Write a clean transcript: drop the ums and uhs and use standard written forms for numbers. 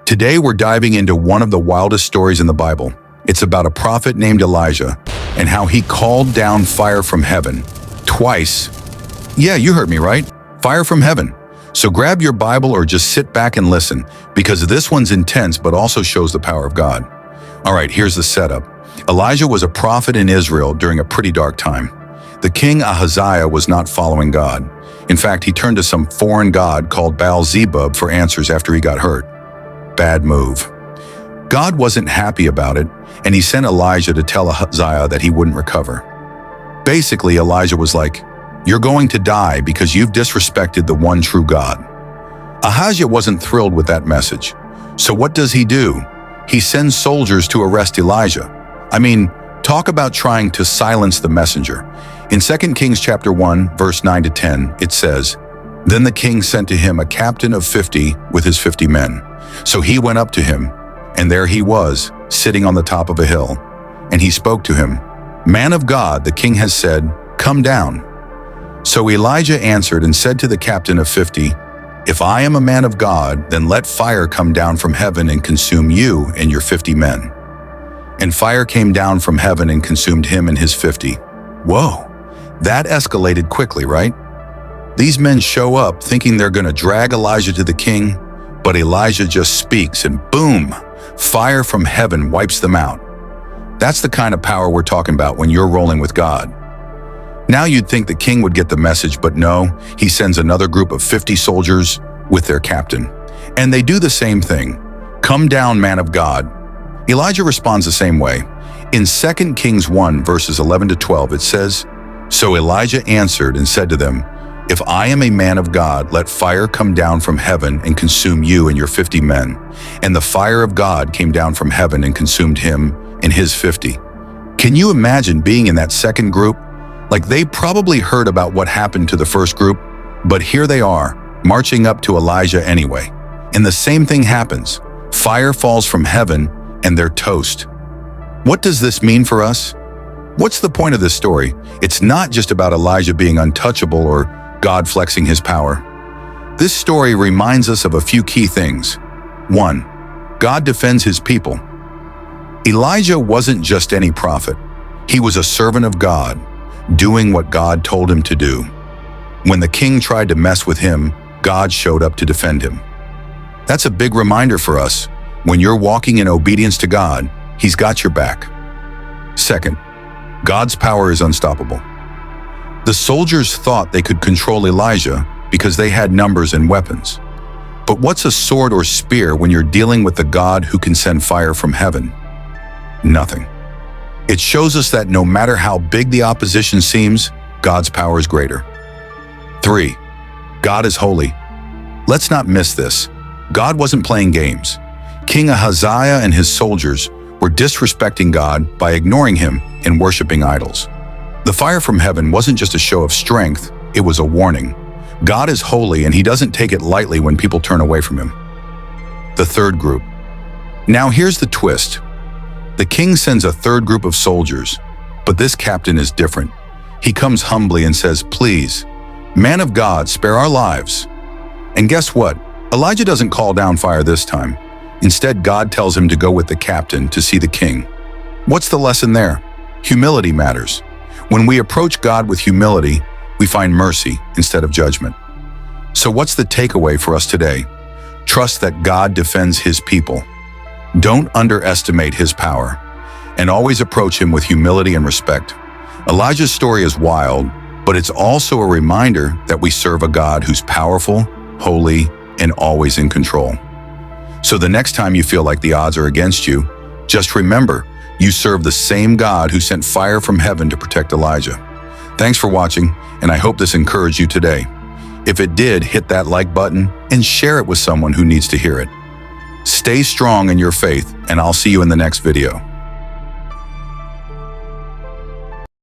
Today we're diving into one of the wildest stories in the Bible. It's about a prophet named Elijah and how he called down fire from heaven. Twice. Yeah, you heard me right. Fire from heaven. So grab your Bible or just sit back and listen, because this one's intense but also shows the power of God. All right, here's the setup. Elijah was a prophet in Israel during a pretty dark time. The king Ahaziah was not following God. In fact, he turned to some foreign god called Baal-zebub for answers after he got hurt. Bad move. God wasn't happy about it, and he sent Elijah to tell Ahaziah that he wouldn't recover. Basically, Elijah was like, "You're going to die because you've disrespected the one true God." Ahaziah wasn't thrilled with that message. So what does he do? He sends soldiers to arrest Elijah. I mean, talk about trying to silence the messenger. In 2 Kings chapter 1, verse 9 to 10, it says, "Then the king sent to him a captain of 50 with his 50 men. So he went up to him, and there he was, sitting on the top of a hill. And he spoke to him, 'Man of God, the king has said, come down.' So Elijah answered and said to the captain of 50, 'If I am a man of God, then let fire come down from heaven and consume you and your 50 men.' And fire came down from heaven and consumed him and his 50. Whoa, that escalated quickly, right? These men show up thinking they're going to drag Elijah to the king, but Elijah just speaks and boom, fire from heaven wipes them out. That's the kind of power we're talking about when you're rolling with God. Now you'd think the king would get the message, but no, he sends another group of 50 soldiers with their captain. And they do the same thing. "Come down, man of God." Elijah responds the same way. In 2 Kings 1, verses 11 to 12, it says, "So Elijah answered and said to them, 'If I am a man of God, let fire come down from heaven and consume you and your 50 men.' And the fire of God came down from heaven and consumed him and his 50. Can you imagine being in that second group? Like, they probably heard about what happened to the first group, but here they are, marching up to Elijah anyway. And the same thing happens. Fire falls from heaven and they're toast. What does this mean for us? What's the point of this story? It's not just about Elijah being untouchable or God flexing his power. This story reminds us of a few key things. 1. God defends his people. Elijah wasn't just any prophet. He was a servant of God, doing what God told him to do. When the king tried to mess with him, God showed up to defend him. That's a big reminder for us. When you're walking in obedience to God, he's got your back. 2. God's power is unstoppable. The soldiers thought they could control Elijah because they had numbers and weapons. But what's a sword or spear when you're dealing with the God who can send fire from heaven? Nothing. It shows us that no matter how big the opposition seems, God's power is greater. 3. God is holy. Let's not miss this. God wasn't playing games. King Ahaziah and his soldiers were disrespecting God by ignoring him and worshiping idols. The fire from heaven wasn't just a show of strength, it was a warning. God is holy and he doesn't take it lightly when people turn away from him. The third group. Now here's the twist. The king sends a third group of soldiers, but this captain is different. He comes humbly and says, "Please, man of God, spare our lives." And guess what? Elijah doesn't call down fire this time. Instead, God tells him to go with the captain to see the king. What's the lesson there? Humility matters. When we approach God with humility, we find mercy instead of judgment. So what's the takeaway for us today? Trust that God defends his people. Don't underestimate his power, and always approach him with humility and respect. Elijah's story is wild, but it's also a reminder that we serve a God who's powerful, holy, and always in control. So the next time you feel like the odds are against you, just remember, you serve the same God who sent fire from heaven to protect Elijah. Thanks for watching, and I hope this encouraged you today. If it did, hit that like button and share it with someone who needs to hear it. Stay strong in your faith, and I'll see you in the next video.